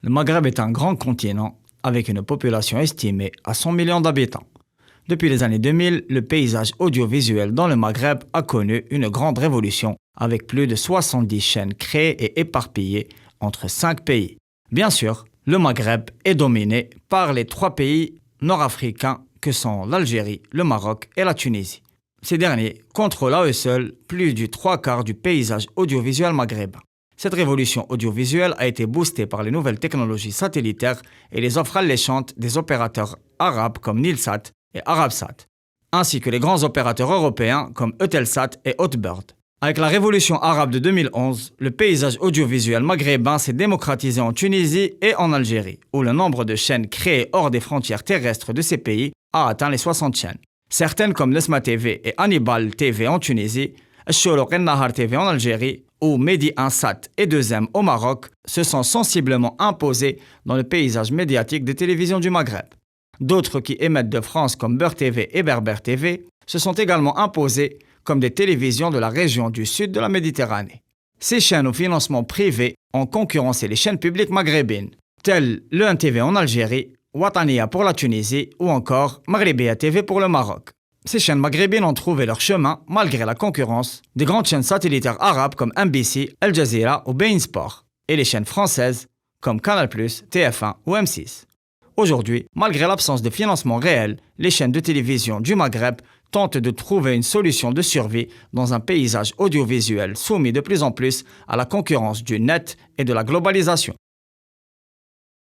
Le Maghreb est un grand continent avec une population estimée à 100 millions d'habitants. Depuis les années 2000, le paysage audiovisuel dans le Maghreb a connu une grande révolution avec plus de 70 chaînes créées et éparpillées entre 5 pays. Bien sûr, le Maghreb est dominé par les 3 pays nord-africains que sont l'Algérie, le Maroc et la Tunisie. Ces derniers contrôlent à eux seuls plus du 3/4 du paysage audiovisuel maghrébin. Cette révolution audiovisuelle a été boostée par les nouvelles technologies satellitaires et les offres alléchantes des opérateurs arabes comme Nilsat et Arabsat, ainsi que les grands opérateurs européens comme Eutelsat et Hotbird. Avec la révolution arabe de 2011, le paysage audiovisuel maghrébin s'est démocratisé en Tunisie et en Algérie, où le nombre de chaînes créées hors des frontières terrestres de ces pays a atteint les 60 chaînes. Certaines comme Nesma TV et Hannibal TV en Tunisie, Chourouk El Nahar TV en Algérie ou Mehdi 1sat et 2M au Maroc se sont sensiblement imposées dans le paysage médiatique des télévisions du Maghreb. D'autres qui émettent de France comme Beurre TV et Berber TV se sont également imposées comme des télévisions de la région du sud de la Méditerranée. Ces chaînes au financement privé ont concurrencé les chaînes publiques maghrébines, telles le 1TV en Algérie, Watania pour la Tunisie ou encore Maghrebia TV pour le Maroc. Ces chaînes maghrébines ont trouvé leur chemin malgré la concurrence des grandes chaînes satellitaires arabes comme MBC, Al Jazeera ou Bein Sport et les chaînes françaises comme Canal+, TF1 ou M6. Aujourd'hui, malgré l'absence de financement réel, les chaînes de télévision du Maghreb tentent de trouver une solution de survie dans un paysage audiovisuel soumis de plus en plus à la concurrence du net et de la globalisation.